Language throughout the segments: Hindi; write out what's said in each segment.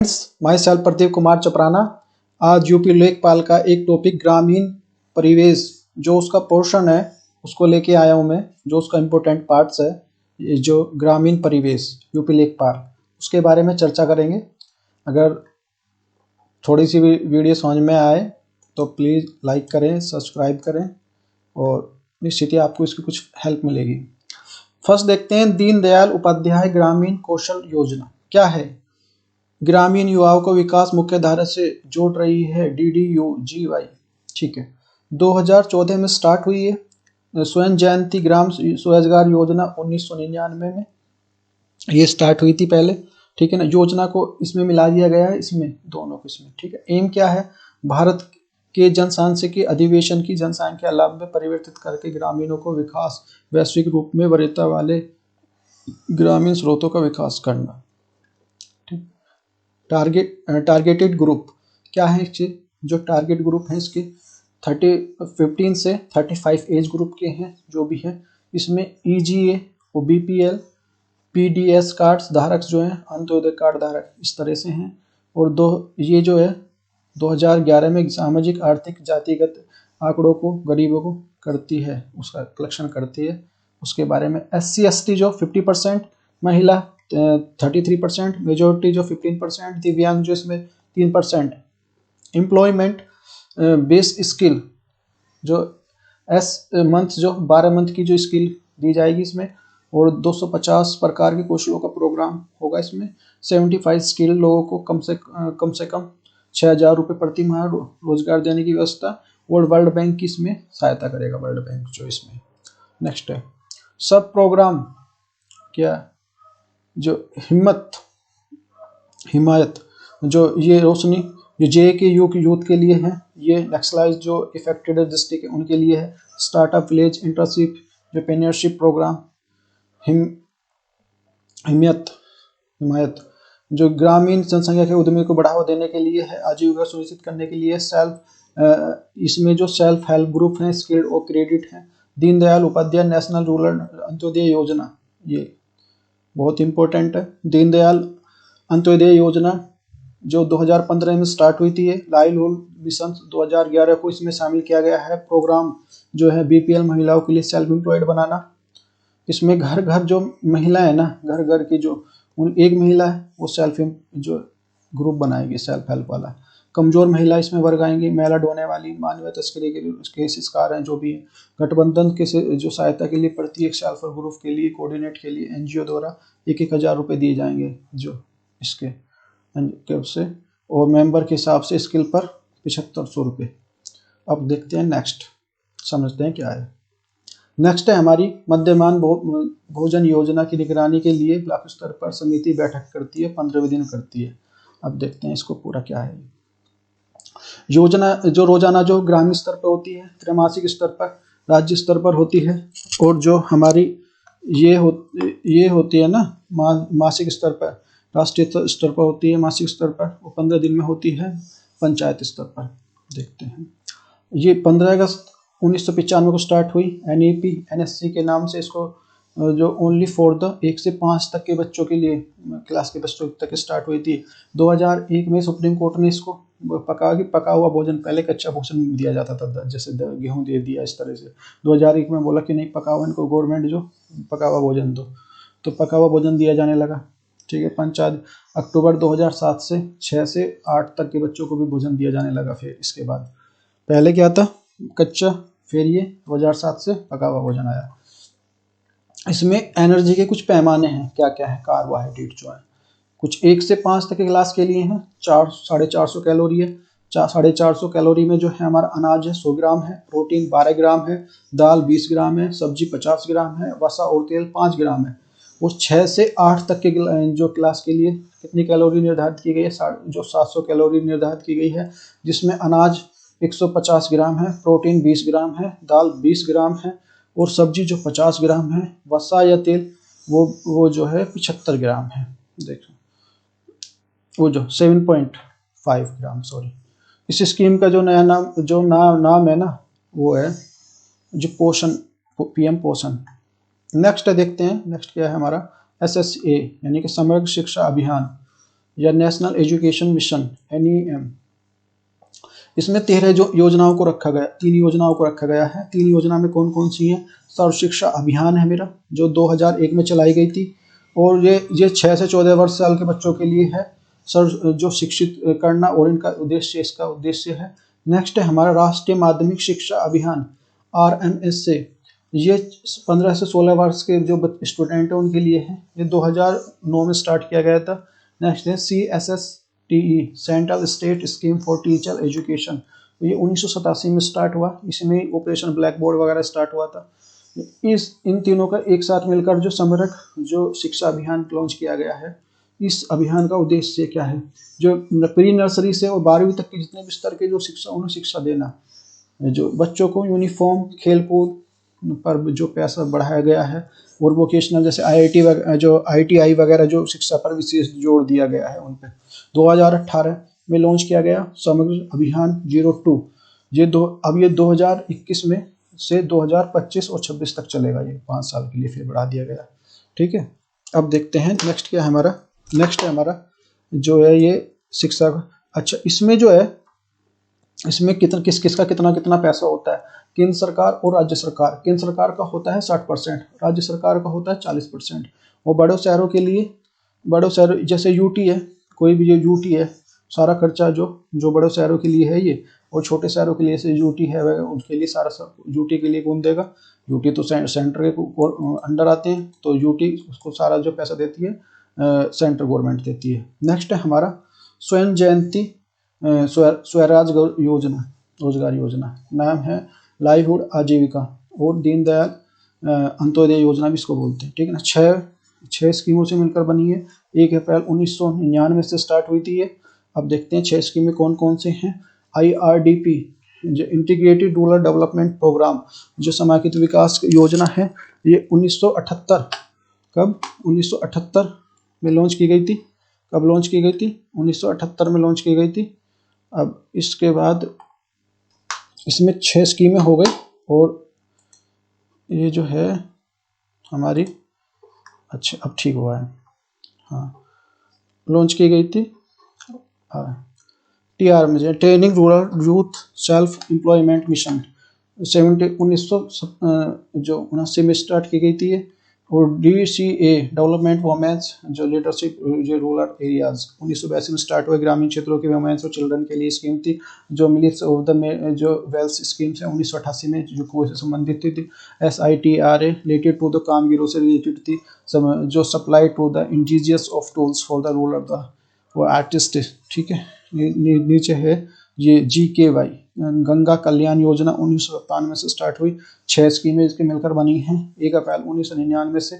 My self Pradeep Kumar चपराना। आज यूपी लेखपाल का एक टॉपिक ग्रामीण परिवेश जो उसका पोर्शन है उसको लेके आया हूँ मैं, जो उसका इम्पोर्टेंट पार्ट्स है। ये जो ग्रामीण परिवेश यूपी लेखपाल उसके बारे में चर्चा करेंगे। अगर थोड़ी सी भी वीडियो समझ में आए तो प्लीज़ लाइक करें, सब्सक्राइब करें और निश्चित ही आपको इसकी कुछ हेल्प मिलेगी। फर्स्ट देखते हैं दीनदयाल उपाध्याय ग्रामीण कौशल योजना क्या है। ग्रामीण युवाओं को विकास मुख्य धारा से जोड़ रही है DDU-GY। ठीक है, 2014 में स्टार्ट हुई है। स्वयं जयंती ग्राम स्वरोजगार योजना 1999 में ये स्टार्ट हुई थी पहले। ठीक है ना, योजना को इसमें मिला दिया गया है, इसमें दोनों को इसमें। ठीक है, एम क्या है, भारत के जनसांख्यिकीय अधिवेशन की जनसंख्या लाभ में परिवर्तित करके ग्रामीणों को विकास वैश्विक रूप में वरीयता वाले ग्रामीण स्रोतों का विकास करना। टारगेटेड ग्रुप क्या है इसके, जो टारगेट ग्रुप है इसके 15 से 35 एज ग्रुप के हैं जो भी हैं। इसमें EGA और BPL PDS कार्ड्स धारक जो हैं, अंत्योदय कार्ड धारक इस तरह से हैं। और ये जो है 2011 में सामाजिक आर्थिक जातिगत आंकड़ों को गरीबों को करती है, उसका कलेक्शन करती है। उसके बारे में SC ST जो 50%, महिला 33%, मेजोरिटी जो 15%, दिव्यांग जो इसमें 3%। एम्प्लॉयमेंट बेस स्किल जो मंथ जो 12 मंथ की जो स्किल दी जाएगी इसमें, और 250 प्रकार के कौशलों का प्रोग्राम होगा इसमें। 75 स्किल लोगों को कम से कम 6,000 रुपये प्रति माह रोजगार देने की व्यवस्था। और वर्ल्ड बैंक की इसमें सहायता करेगा, वर्ल्ड बैंक जो इसमें। नेक्स्ट है सब प्रोग्राम क्या, जो हिमायत जो ये रोशनी जो JKU यूथ के लिए है, ये नक्सलाइज जो इफेक्टेड डिस्ट्रिक्ट है उनके लिए है। स्टार्टअप विलेज इंटर्नशिप जो पेनियरशिप प्रोग्राम। हिमायत जो ग्रामीण जनसंख्या के उद्यमी को बढ़ावा देने के लिए है, आजीविका सुनिश्चित करने के लिए। इसमें जो सेल्फ हेल्प ग्रुप हैं, स्किल्ड और क्रेडिट हैं। दीनदयाल उपाध्याय नेशनल रूरल अंत्योदय योजना, ये बहुत इंपॉर्टेंट है। दीनदयाल अंत्योदय योजना जो 2015 में स्टार्ट हुई थी, लाइवलीहुड मिशन 2011 को इसमें शामिल किया गया है। प्रोग्राम जो है BPL महिलाओं के लिए सेल्फ एम्प्लॉयड बनाना। इसमें घर घर जो महिला है ना, घर घर की जो एक महिला है वो सेल्फ जो ग्रुप बनाएगी सेल्फ हेल्प वाला। कमजोर महिला इसमें वर्ग आएंगी, महिला ढोने वाली, मानवीय तस्करी के लिए उसके शिकार हैं जो भी है। गठबंधन के जो सहायता के लिए प्रत्येक सेल्फ ग्रुप के लिए कोऑर्डिनेट के लिए NGO द्वारा 1,000 रुपये दिए जाएंगे जो इसके से, और मेंबर के हिसाब से स्किल पर 7500 रुपये। अब देखते हैं नेक्स्ट, समझते हैं क्या है। नेक्स्ट है हमारी मध्यमान भोजन योजना की निगरानी के लिए ब्लॉक स्तर पर समिति बैठक करती है, 15वें दिन करती है। अब देखते हैं इसको पूरा क्या है। योजना जो रोजाना जो ग्रामीण स्तर पर होती है, त्रैमासिक स्तर पर, राज्य स्तर पर होती है, और जो हमारी ये होती है ना मासिक स्तर पर, राष्ट्रीय स्तर पर होती है मासिक स्तर पर, वो 15 दिन में होती है पंचायत स्तर पर। देखते हैं, ये 15 अगस्त 1995 को स्टार्ट हुई। NEP NSC के नाम से इसको जो ओनली फॉर द 1 से 5 तक के बच्चों के लिए, क्लास के बच्चों तक स्टार्ट हुई थी। 2001 में सुप्रीम कोर्ट ने इसको पका हुआ भोजन, पहले कच्चा भोजन दिया जाता था जैसे गेहूं दे दिया इस तरह से। 2001 में बोला कि नहीं, पका हुआ इनको गवर्नमेंट जो पका हुआ भोजन दो, तो पका हुआ भोजन दिया जाने लगा। ठीक है, पंचायत अक्टूबर 2007 से 6 से 8 तक के बच्चों को भी भोजन दिया जाने लगा। फिर इसके बाद पहले क्या था, कच्चा, फिर ये 2007 से पका हुआ भोजन आया। इसमें एनर्जी के कुछ पैमाने हैं, क्या क्या है। कार्बोहाइड्रेट जो है कुछ 1 से 5 तक के क्लास के लिए हैं, 450 कैलोरी है। 450 कैलोरी में जो है हमारा अनाज है 100 ग्राम है, प्रोटीन 12 ग्राम है, दाल 20 ग्राम है, सब्जी 50 ग्राम है, वसा और तेल 5 ग्राम है। उस 6 से 8 तक के जो क्लास के लिए कितनी कैलोरी निर्धारित की गई है, जो 700 कैलोरी निर्धारित की गई है, जिसमें अनाज 150 ग्राम है, प्रोटीन 20 ग्राम है, दाल 20 ग्राम है, और सब्जी जो 50 ग्राम है, वसा या तेल वो जो है 75 ग्राम है। देखो वो जो 7.5 ग्राम, सॉरी। इस स्कीम का जो नया नाम है ना, वो है जो पोषण, PM पोषण। नेक्स्ट देखते हैं, नेक्स्ट क्या है हमारा SSA यानी कि समग्र शिक्षा अभियान। या नेशनल एजुकेशन मिशन NEM। इसमें 13 जो योजनाओं को रखा गया, 3 योजनाओं को रखा गया है। 3 योजना में कौन कौन सी हैं? सर्व शिक्षा अभियान है मेरा, जो 2001 में चलाई गई थी, और ये 6 से 14 वर्ष साल के बच्चों के लिए है, सर्व जो शिक्षित करना, और इनका उद्देश्य, इसका उद्देश्य है। नेक्स्ट है हमारा राष्ट्रीय माध्यमिक शिक्षा अभियान RMS से, ये 15 से 16 वर्ष के जो स्टूडेंट हैं उनके लिए है, ये 2009 में स्टार्ट किया गया था। नेक्स्ट है CSSTE central state scheme for teacher education, तो ये 1987 में स्टार्ट हुआ, इसमें ऑपरेशन ब्लैक बोर्ड वगैरह स्टार्ट हुआ था। इन तीनों का एक साथ मिलकर जो समग्र जो शिक्षा अभियान लॉन्च किया गया है। इस अभियान का उद्देश्य क्या है? जो प्री नर्सरी से और 12वीं तक के जितने भी स्तर के जो शिक्षा, उन्हें शिक्षा देना, जो बच्चों को यूनिफॉर्म, खेलकूद पर जो पैसा बढ़ाया गया है, और वोकेशनल जैसे ITI वगैरह जो शिक्षा पर विशेष जोर दिया गया है उन पर। 2018 में लॉन्च किया गया समग्र अभियान 02। अब ये 2021 में से 2025 और 26 तक चलेगा, ये 5 साल के लिए फिर बढ़ा दिया गया। ठीक है, अब देखते हैं नेक्स्ट क्या है हमारा। नेक्स्ट है हमारा जो है ये शिक्षा। अच्छा, इसमें जो है, इसमें किसका कितना पैसा होता है? केंद्र सरकार और राज्य सरकार। केंद्र सरकार का होता है 60%, राज्य सरकार का होता है 40%। और बड़े शहरों के लिए, बड़े शहरों जैसे UT है, कोई भी जो UT है, सारा खर्चा जो बड़े शहरों के लिए है ये, और छोटे शहरों के लिए जैसे UT है उनके लिए सारा UT के लिए कौन देगा? UT तो सेंटर के अंडर आते हैं, तो UT उसको सारा जो पैसा देती है सेंट्रल गवर्नमेंट देती है। नेक्स्ट है हमारा स्वयं जयंती स्वराज योजना, रोजगार योजना, नाम है लाइवहुड आजीविका, और दीनदयाल अंत्योदय योजना भी इसको बोलते हैं। ठीक है ना, 6 स्कीमों से मिलकर बनी है। 1 अप्रैल 1999 से स्टार्ट हुई थी ये। अब देखते हैं 6 स्कीमें कौन कौन से हैं। IRDP जो इंटीग्रेटेड रूरल डेवलपमेंट प्रोग्राम, जो समाकित विकास योजना है, ये 1978 कब 1978 में लॉन्च की गई थी। कब लॉन्च की गई थी? 1978 में लॉन्च की गई थी। अब इसके बाद इसमें 6 स्कीमें हो गई, और ये जो है हमारी, अच्छा अब ठीक हुआ है, हाँ लॉन्च की गई थी। TR में training rural youth self employment mission 1979 में स्टार्ट की गई थी। और DCA डेवलपमेंट वोमेंस जो लीडरशिप जो रूरल एरियाज 1982 में स्टार्ट हुए, ग्रामीण क्षेत्रों के वोमेंस और चिल्ड्रन के लिए स्कीम थी। जो मिलिट्स ऑफ द जो वेल्थ स्कीम्स है 1988 में जो कुएं से संबंधित थी। SITRA रिलेटेड टू द कामगिरों से रिलेटेड थी, जो supply to the indigenous of tools for the rural the वो आर्टिस्ट। ठीक है, नीचे है ये GKY गंगा कल्याण योजना 1997 से स्टार्ट हुई। 6 स्कीमें इसके मिलकर बनी हैं। 1 अप्रैल 1999 से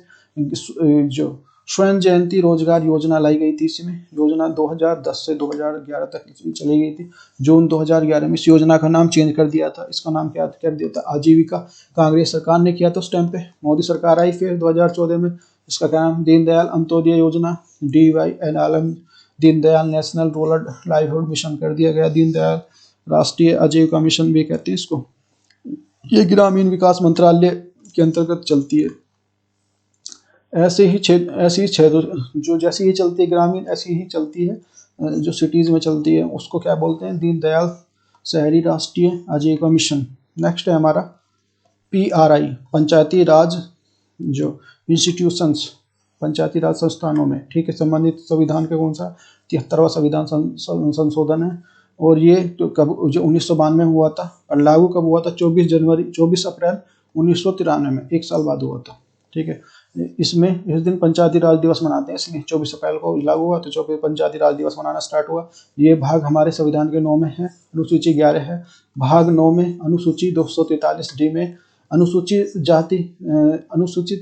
जो स्वयं जयंती रोजगार योजना लाई गई थी। इसमें योजना 2010 से 2011 तक चली गई थी। जून 2011 में इस योजना का नाम चेंज कर दिया था। इसका नाम क्या कर दिया था? आजीविका। कांग्रेस सरकार ने किया था उस टाइम पे। मोदी सरकार आई फिर 2014 में, इसका क्या नाम? दीनदयाल अंत्योदय योजना, DYNLM, Deendayal national rural livelihood mission कर दिया गया। दीनदयाल राष्ट्रीय आजीविका मिशन भी कहते हैं इसको। ये ग्रामीण विकास मंत्रालय के अंतर्गत चलती है। ऐसी ही जो जैसी ही चलती है ग्रामीण, ऐसी ही चलती है जो सिटीज में चलती है, उसको क्या बोलते हैं? दीनदयाल शहरी राष्ट्रीय आजीविका मिशन। नेक्स्ट है हमारा PRI पंचायती राज जो इंस्टीट्यूशंस, पंचायती राज संस्थानों में, ठीक है, संबंधित संविधान का कौन सा 73वां संविधान संशोधन है। और ये तो कब जो 1992 में हुआ था, और लागू कब हुआ था? 24 अप्रैल 1993 में, 1 साल बाद हुआ था। ठीक है, इसमें इस दिन पंचायती राज दिवस मनाते हैं, इसलिए 24 अप्रैल को लागू हुआ तो 24 पंचायती राज दिवस मनाना स्टार्ट हुआ। ये भाग हमारे संविधान के 9 में है, अनुसूची 11 है। भाग 9 में अनुसूची 243D में अनुसूचित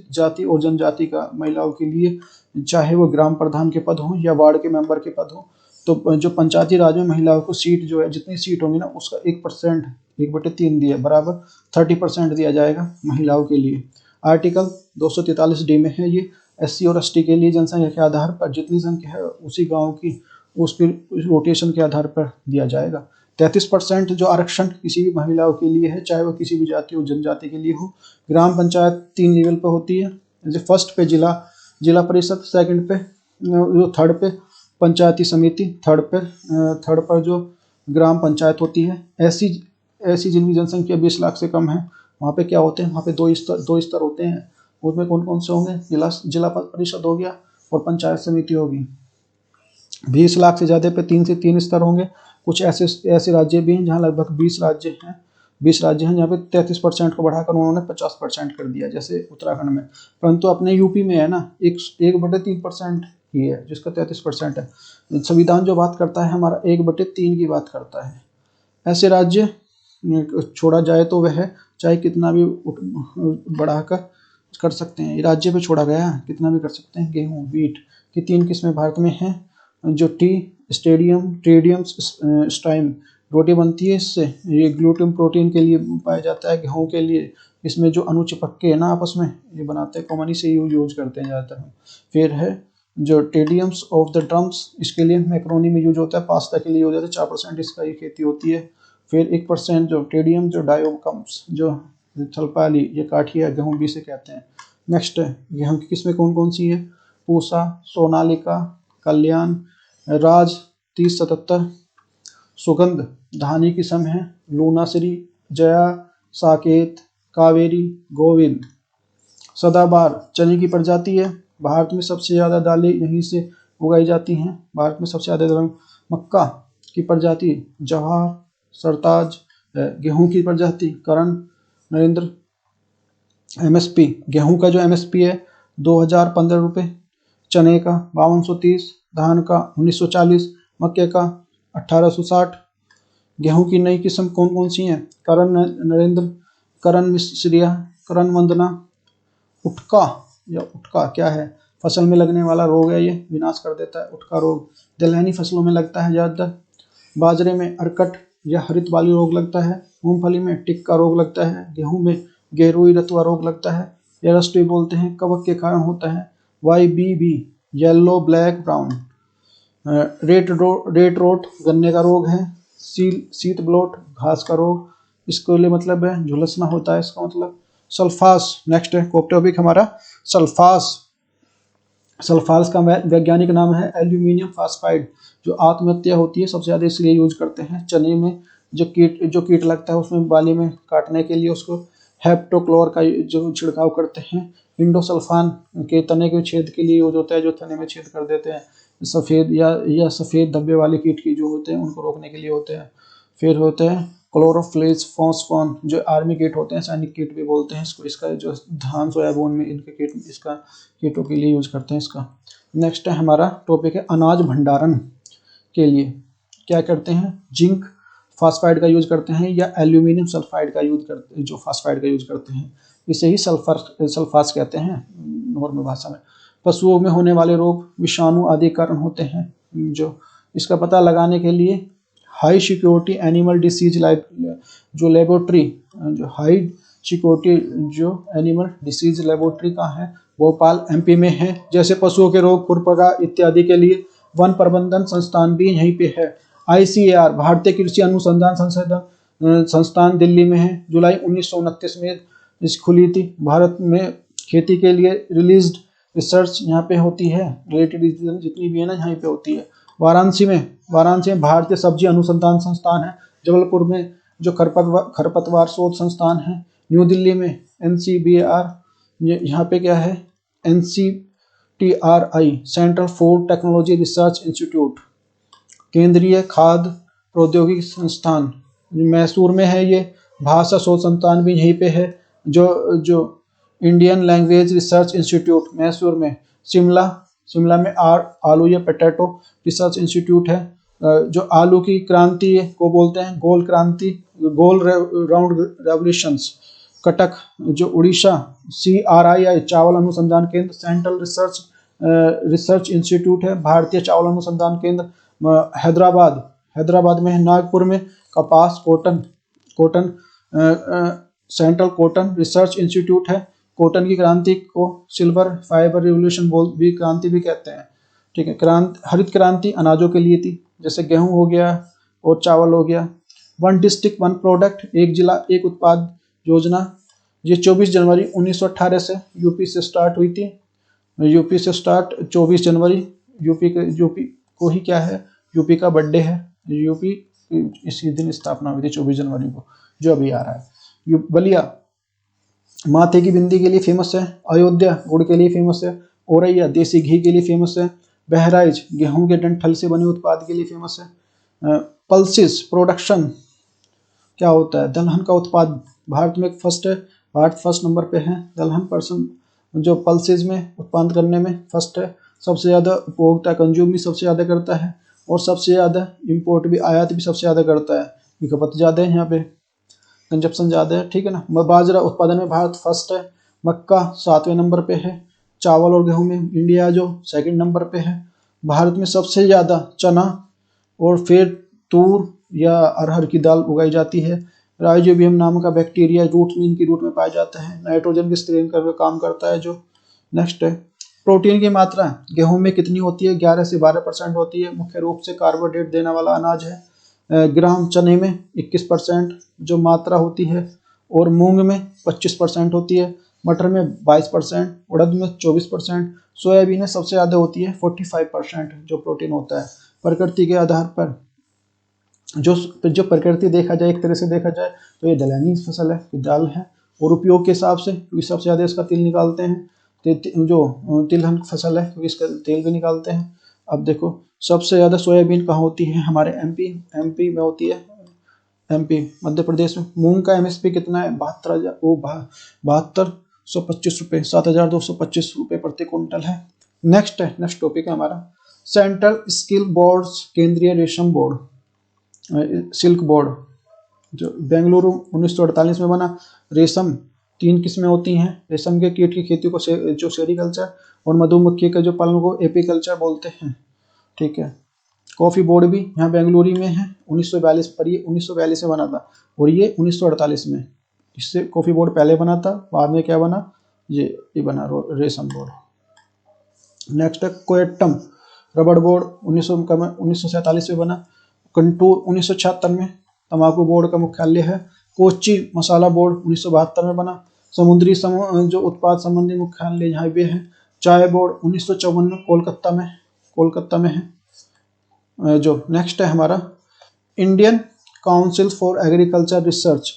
जाति और जनजाति का महिलाओं के लिए, चाहे वो ग्राम प्रधान के पद हों या वार्ड के मेंबर के पद हों, तो जो पंचायती राज में महिलाओं को सीट जो है, जितनी सीट होंगी ना, उसका 1% 1/3 दिया बराबर 30% दिया जाएगा महिलाओं के लिए। आर्टिकल 243D में है ये। SC और ST के लिए जनसंख्या के आधार पर जितनी संख्या है उसी गाँव की, उसकी रोटेशन के आधार पर दिया जाएगा। 33% जो आरक्षण किसी भी महिलाओं के लिए है, चाहे वो किसी भी जाति और जनजाति के लिए हो। ग्राम पंचायत 3 लेवल पे होती है। जैसे फर्स्ट पे जिला परिषद, सेकंड पे जो थर्ड पे पंचायती समिति, थर्ड पर जो ग्राम पंचायत होती है। ऐसी जिनकी जनसंख्या 20 लाख से कम है वहाँ पे क्या होते हैं, वहाँ पे दो स्तर होते हैं। उसमें कौन कौन से होंगे, जिला परिषद हो गया और पंचायत समिति होगी। 20 लाख से ज़्यादा पे 3 से 3 स्तर होंगे। कुछ ऐसे राज्य भी हैं जहाँ लगभग 20 राज्य हैं जहाँ पे 33% को बढ़ाकर उन्होंने 50% कर दिया, जैसे उत्तराखंड में। परंतु अपने यूपी में है ना 1/3% ही है, जिसका 33% है। संविधान जो बात करता है हमारा 1/3 की बात करता है। ऐसे राज्य छोड़ा जाए तो वह चाहे कितना भी बढ़ाकर कर सकते हैं। राज्य पे छोड़ा गया कितना भी कर सकते हैं। गेहूँ, वीट की 3 किस्में भारत में हैं। जो टेडियम स्टाइम रोटी बनती है, इससे ये ग्लूटेन प्रोटीन के लिए पाया जाता है। गेहूँ के लिए इसमें जो अणु चिपक के है ना आपस में ये बनाते हैं, कॉमन से यूज करते हैं ज़्यादातर। फिर है जो टेडियम्स ऑफ द ड्रम्स, इसके लिए मैक्रोनी में यूज होता है, पास्ता के लिए हो जाता है। 4% इसका ये खेती होती है। फिर 1% जो टेडियम जो डायोकम्स जो थलपाली, ये काठिया गेहूँ भी से कहते हैं। नेक्स्ट है गेहूँ की किस्में कौन कौन सी है, पूसा, सोनालिका, कल्याण, राज 3077, सुगंध धानी किस्म है, लूनाश्री, जया, साकेत, कावेरी, गोविंद। सदाबहार चने की प्रजाति है। भारत में सबसे ज़्यादा दालें यहीं से उगाई जाती हैं। भारत में सबसे ज़्यादा मक्का की प्रजाति जवाहर, सरताज, गेहूं की प्रजाति करण, नरेंद्र। एमएसपी गेहूं का जो एमएसपी है 2015 रुपये, चने का 5230, धान का 1940, मक्के का 1860। गेहूं की नई किस्म कौन कौन सी हैं, करण नरेंद्र, करण मिश्रिया, करण वंदना। उटका क्या है, फसल में लगने वाला रोग है, ये विनाश कर देता है। उटका रोग दलहनी फसलों में लगता है ज़्यादातर। बाजरे में अरकट या हरित वाली रोग लगता है। मूंगफली में टिक्का रोग लगता है। गेहूं में गेरुई रतुआ रोग लगता है, या रस्टी बोलते हैं, कवक के कारण होता है। YBB yellow black brown. Red rot गन्ने का रोग है। शीत ब्लोट घास का रोग, इसके लिए मतलब है झुलसना होता है, इसका मतलब। सल्फास नेक्स्ट है टॉपिक हमारा, सल्फास का वैज्ञानिक नाम है एल्यूमिनियम फास्फाइड। जो आत्महत्या होती है सबसे ज़्यादा इसलिए यूज करते हैं। चने में जो कीट लगता है उसमें बाली में काटने के लिए उसको हेप्टोक्लोर का जो छिड़काव करते हैं। इंडोसल्फान के तने के छेद के लिए यूज होता है, जो तने में छेद कर देते हैं। सफ़ेद या सफ़ेद धब्बे वाले कीट की जो होते हैं उनको रोकने के लिए होते हैं। फिर होते हैं क्लोरोफ्लेज फॉस्फोन, जो आर्मी कीट होते हैं, सैनिक कीट भी बोलते हैं इसको। इसका जो धान सोयाबीन में इनके कीट, इसका कीटों के लिए यूज करते हैं इसका। नेक्स्ट है हमारा टॉपिक है अनाज भंडारण के लिए क्या करते हैं, जिंक फास्फाइड का यूज करते हैं या एल्यूमिनियम सल्फाइड का यूज करते हैं, जो फास्फाइड का यूज करते हैं। इसे ही सल्फास कहते हैं नॉर्मल भाषा में। पशुओं में होने वाले रोग विषाणु आदि कारण होते हैं। जो इसका पता लगाने के लिए हाई सिक्योरिटी एनिमल डिसीज जो लेबोरेटरी, जो हाई सिक्योरिटी जो एनिमल डिसीज लेबोरेटरी का है भोपाल MP में है। जैसे पशुओं के रोग, खुरपका इत्यादि के लिए वन प्रबंधन संस्थान भी यहीं पे है। ICAR भारतीय कृषि अनुसंधान संस्थान दिल्ली में है। जुलाई 1929 में इस खुली थी। भारत में खेती के लिए रिलीज्ड रिसर्च यहाँ पे होती है, रिलेटेड जितनी भी है ना यहाँ पे होती है। वाराणसी में भारतीय सब्जी अनुसंधान संस्थान है। जबलपुर में जो खरपतवार शोध संस्थान है। न्यू दिल्ली में NCBR, यहाँ पे क्या है NCTRI central food technology research institute. केंद्रीय खाद्य प्रौद्योगिकी संस्थान मैसूर में है। ये भाषा शोध संस्थान भी यहीं पे है। जो Indian language research institute Mysore में। शिमला में आलू या पोटैटो रिसर्च इंस्टीट्यूट है। जो आलू की क्रांति को बोलते हैं गोल क्रांति, गोल राउंड रेवोल्यूशंस। कटक जो उड़ीसा CRII चावल अनुसंधान केंद्र सेंट्रल रिसर्च इंस्टीट्यूट है। भारतीय चावल अनुसंधान केंद्र। हैदराबाद में है। नागपुर में कपास cotton central cotton research institute है। कॉटन की क्रांति को सिल्वर फाइबर रिवोल्यूशन भी क्रांति भी कहते हैं। ठीक है। हरित क्रांति अनाजों के लिए थी, जैसे गेहूं हो गया और चावल हो गया। 1 डिस्ट्रिक्ट 1 प्रोडक्ट, एक जिला एक उत्पाद योजना, ये 24 जनवरी 1918 से यूपी से स्टार्ट हुई थी। यूपी से स्टार्ट 24 जनवरी यूपी को ही क्या है, यूपी का बर्थडे है। यूपी इसी दिन स्थापना हुई थी 24 जनवरी को, जो अभी आ रहा है। बलिया माथे की बिंदी के लिए फेमस है। अयोध्या गुड़ के लिए फेमस है। औरैया देसी घी के लिए फेमस है। बहराइच गेहूं के डंठल से बने उत्पाद के लिए फेमस है। पल्सिस प्रोडक्शन क्या होता है, दलहन का उत्पाद भारत में फर्स्ट है, भारत फर्स्ट नंबर पे है। दलहन पर्सन जो पल्सिस में उत्पादन करने में फर्स्ट है। सबसे ज़्यादा उपभोक्ता कंज्यूम भी सबसे ज़्यादा करता है, और सबसे ज़्यादा इंपोर्ट भी, आयात भी सबसे ज़्यादा करता है, क्योंकि खपत ज़्यादा है यहाँ पे, कंजप्शन ज़्यादा है, ठीक है ना। बाजरा उत्पादन में भारत फर्स्ट है। मक्का 7वें नंबर पे है। चावल और गेहूं में इंडिया जो सेकंड नंबर पे है। भारत में सबसे ज़्यादा चना और फिर तूर या अरहर की दाल उगाई जाती है। राइजोबियम नाम का बैक्टीरिया रूट में, इनकी रूट में पाया जाता है। नाइट्रोजन की स्क्रीन का काम करता है जो। नेक्स्ट है प्रोटीन की मात्रा गेहूं में कितनी होती है, 11 से 12% होती है। मुख्य रूप से कार्बोहाइड्रेट देने वाला अनाज है। ग्राम चने में 21% जो मात्रा होती है, और मूंग में 25% होती है। मटर में 22%, उड़द में 24%, सोयाबीन में सबसे ज़्यादा होती है 45% जो प्रोटीन होता है। प्रकृति के आधार पर जो प्रकृति देखा जाए, एक तरह से देखा जाए तो ये दलहनी फसल है, दाल है। और उपयोग के हिसाब से क्योंकि सबसे ज़्यादा इसका तेल निकालते हैं, जो तिलहन फसल है क्योंकि इसका तेल भी निकालते हैं। अब देखो सबसे ज़्यादा सोयाबीन कहाँ होती है, हमारे एमपी में होती है। एमपी मध्य प्रदेश में। मूंग का एमएसपी कितना है, 7225 रुपये, 7225 रुपये प्रति क्विंटल है। नेक्स्ट टॉपिक है हमारा सेंट्रल स्किल बोर्ड्स, केंद्रीय रेशम बोर्ड, सिल्क बोर्ड, जो बेंगलुरु 1948 में बना। रेशम 3 किस्में होती हैं, रेशम के कीट की खेती को जो सेरीकल्चर, और मधुमक्खी का जो पालन को एपीकल्चर बोलते हैं, ठीक है। कॉफ़ी बोर्ड भी यहाँ बेंगलुरु में है, 1942 पर, ये 1942 में बना था, और ये 1948 में। इससे कॉफ़ी बोर्ड पहले बना था, बाद में क्या बना, ये बना रेशम बोर्ड। नेक्स्ट है कोएटम रबड़ बोर्ड, 1947 में बना। कंटूर 1976 में। तंबाकू बोर्ड का मुख्यालय है। कोच्चि मसाला बोर्ड 1972 में बना। समुद्री जो उत्पाद संबंधी मुख्यालय यहाँ पे है। चाय बोर्ड 1954 में कोलकाता में है। जो नेक्स्ट है हमारा Indian council for agriculture research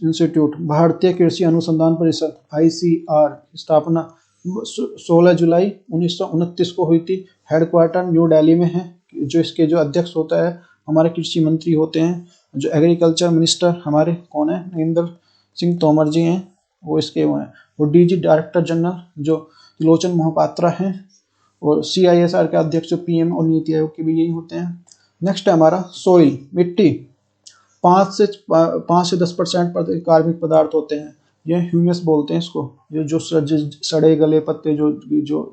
institute, भारतीय कृषि अनुसंधान परिषद, ICR स्थापना 16 जुलाई 1929 को हुई थी। हेडक्वार्टर न्यू दिल्ली में है। जो इसके जो अध्यक्ष होता है हमारे कृषि मंत्री होते हैं। जो एग्रीकल्चर मिनिस्टर हमारे कौन है, नरेंद्र सिंह तोमर जी हैं, वो इसके वो हैं। और DG डायरेक्टर जनरल जो त्रिलोचन मोहपात्रा हैं, और CISR के अध्यक्ष PM और नीति आयोग के भी यही होते हैं। नेक्स्ट है हमारा सॉइल, मिट्टी 5 से 10% कार्बनिक पदार्थ होते हैं। ये ह्यूमस बोलते हैं इसको, ये जो सड़े गले पत्ते जो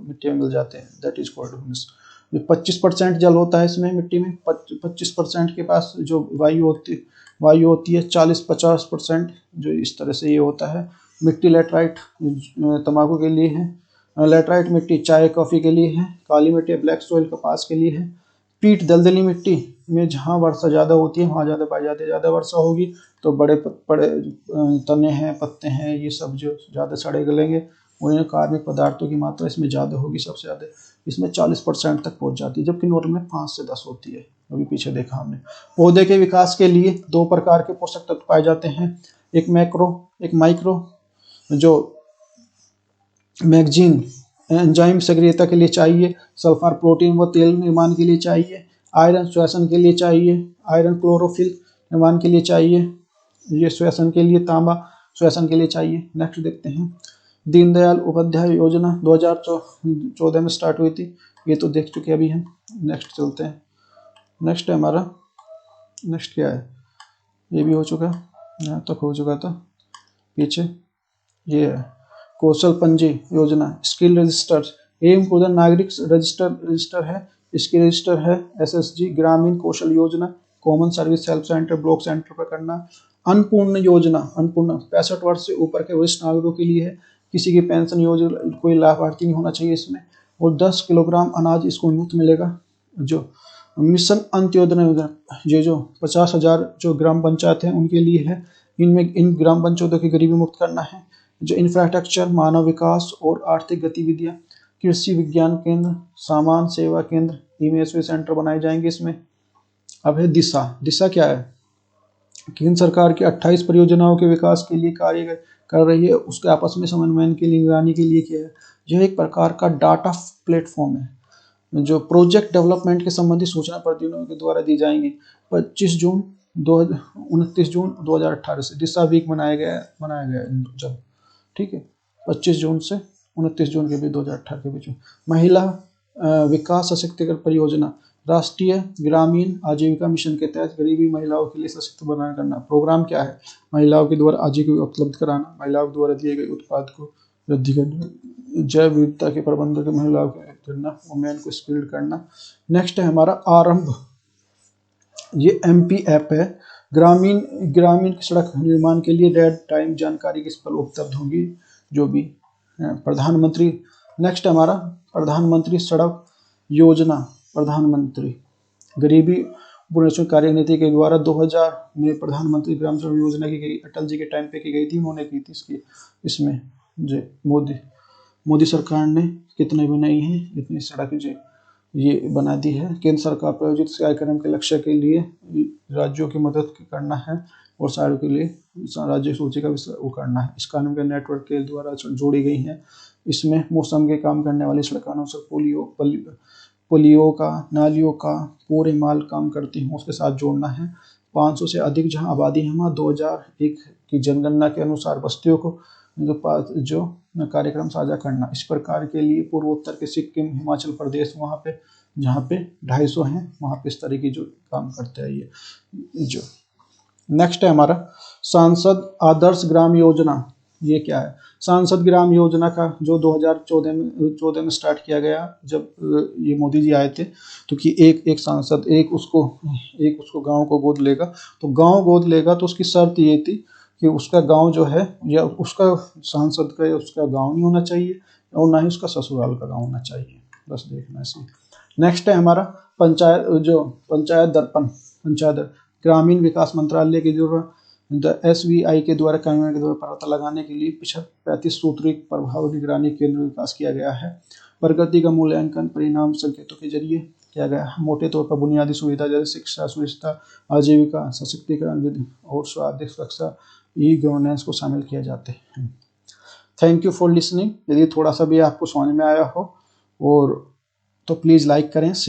मिट्टी में मिल जाते हैं, दैट इज कॉल्ड ह्यूमस। 25% जल होता है इसमें मिट्टी में। 25% के पास जो वायु होती है। 40-50% जो इस तरह से ये होता है। मिट्टी लेटराइट तंबाकू के लिए है। लेटराइट मिट्टी चाय कॉफ़ी के लिए है। काली मिट्टी ब्लैक सॉइल कपास के लिए है। पीट दलदली मिट्टी में जहाँ वर्षा ज़्यादा होती है वहाँ ज़्यादा पाई जाती है। ज़्यादा वर्षा होगी तो बड़े तने हैं, पत्ते हैं, ये सब जो ज़्यादा सड़े गलेंगे, उन्हें कार्बनिक पदार्थों की मात्रा इसमें ज़्यादा होगी। सबसे ज़्यादा इसमें 40% तक पहुँच जाती है, जबकि नॉर्मल में 5 से 10 होती है। अभी पीछे देखा हमने। पौधे के विकास के लिए 2 प्रकार के पोषक तत्व पाए जाते हैं, एक मैक्रो एक माइक्रो। जो मैगजीन एंजाइम सक्रियता के लिए चाहिए, सल्फर प्रोटीन व तेल निर्माण के लिए चाहिए, आयरन श्वसन के लिए चाहिए, आयरन क्लोरोफिल निर्माण के लिए चाहिए, ये श्वसन के लिए, तांबा श्वसन के लिए चाहिए। नेक्स्ट देखते हैं दीनदयाल उपाध्याय योजना 2014 में स्टार्ट हुई थी, ये तो देख चुके अभी हम। नेक्स्ट चलते हैं। नेक्स्ट है हमारा, नेक्स्ट क्या है, ये भी हो चुका, यहाँ तक हो चुका था, पीछे ये है कौशल पंजी योजना, स्किल रजिस्टर, एम खुद नागरिक रजिस्टर है। इसकी रजिस्टर है SSG ग्रामीण Kaushal Yojana, common service help centre block centre पर करना। अन्नपूर्ण योजना, अन्नपूर्ण 65 वर्ष से ऊपर के वरिष्ठ नागरिकों के लिए है। किसी की पेंशन योजना, कोई लाभार्थी नहीं होना चाहिए इसमें। और 10 किलोग्राम अनाज इसको मुफ्त मिलेगा। जो मिशन अंत्योदय योजना, ये जो 50,000 जो ग्राम पंचायत है उनके लिए है। इनमें इन ग्राम पंचायतों की गरीबी मुक्त करना है। जो इंफ्रास्ट्रक्चर, मानव विकास और आर्थिक गतिविधियां, कृषि विज्ञान केंद्र, सामान सेवा केंद्र, ई-मेसवी सेंटर बनाए जाएंगे इसमें। अब है दिशा। दिशा क्या है? केंद्र सरकार की 28 परियोजनाओं के विकास के लिए कार्य कर रही है, उसके आपस में समन्वयन के लिए, निगरानी के लिए किया है। यह एक प्रकार का डाटा प्लेटफॉर्म है जो प्रोजेक्ट डेवलपमेंट के संबंधी सूचना प्रतिनिधियों के द्वारा दी जाएंगी। 29 जून 2018 से दिशा वीक मनाया गया जब, ठीक है, 25 जून से 29 जून के बीच 2018 के बीच में। महिला विकास सशक्तिकरण परियोजना, राष्ट्रीय ग्रामीण आजीविका मिशन के तहत गरीबी महिलाओं के लिए सशक्त बनाना करना। प्रोग्राम क्या है? महिलाओं के द्वारा आजीविका उपलब्ध कराना, महिलाओं के द्वारा दिए गए उत्पाद को वृद्धि करना, जैव विविधता के प्रबंधन के महिलाओं को करना, वुमेन को स्किल्ड करना। नेक्स्ट है हमारा आरंभ। ये MP ऐप है। ग्रामीण सड़क निर्माण के लिए रेड टाइम जानकारी किस पर उपलब्ध होगी, जो भी प्रधानमंत्री। नेक्स्ट हमारा प्रधानमंत्री सड़क योजना, प्रधानमंत्री गरीबी पुनर्वास कार्यनीति के द्वारा 2000 में प्रधानमंत्री ग्राम सड़क योजना की गई, अटल जी के टाइम पे की गई थी, उन्होंने की थी इसकी। इसमें जो मोदी सरकार ने कितने बनाई है, इतनी सड़क जो ये बना दी है। केंद्र सरकार प्रायोजित इस कार्यक्रम के लक्ष्य के लिए राज्यों की मदद करना है और शहरों के लिए राज्य सूची का वो करना है। इस कानून के नेटवर्क के द्वारा जोड़ी गई हैं। इसमें मौसम के काम करने वाली सड़कों से पुलियों का, नालियों का पूरे माल काम करती हैं, उसके साथ जोड़ना है। 500 से अधिक जहां आबादी है वहाँ 2001 की जनगणना के अनुसार बस्तियों को जो कार्यक्रम साझा करना। इस प्रकार के लिए पूर्वोत्तर के सिक्किम, हिमाचल प्रदेश, वहाँ पे जहाँ पे 250 हैं वहाँ पे इस तरह की जो काम करते हैं ये जो। नेक्स्ट है हमारा सांसद आदर्श ग्राम योजना। ये क्या है? सांसद ग्राम योजना का जो 2014 में स्टार्ट किया गया, जब ये मोदी जी आए थे, तो कि एक सांसद एक उसको गांव को गोद लेगा। तो गांव गोद लेगा तो उसकी शर्त ये थी कि उसका गांव जो है, या उसका सांसद का या उसका गांव नहीं होना चाहिए और ना ही उसका ससुराल का गांव होना चाहिए। बस देखना ऐसे। नेक्स्ट है हमारा पंचायत दर्पण। ग्रामीण विकास मंत्रालय के जो SVI के द्वारा कार्यान्वयन के द्वारा पता लगाने के लिए 35 सूत्री प्रभाव निगरानी केंद्र विकास किया गया है। प्रगति का मूल्यांकन परिणाम संकेतों के जरिए किया गया है। मोटे तौर पर बुनियादी सुविधा जैसे शिक्षा, सुरक्षा, आजीविका, सशक्तिकरण और स्वास्थ्य सुरक्षा, ई-गवर्नेंस को शामिल किया जाते हैं। Thank you for listening. यदि थोड़ा सा भी आपको समझ में आया हो और तो प्लीज़ लाइक करें।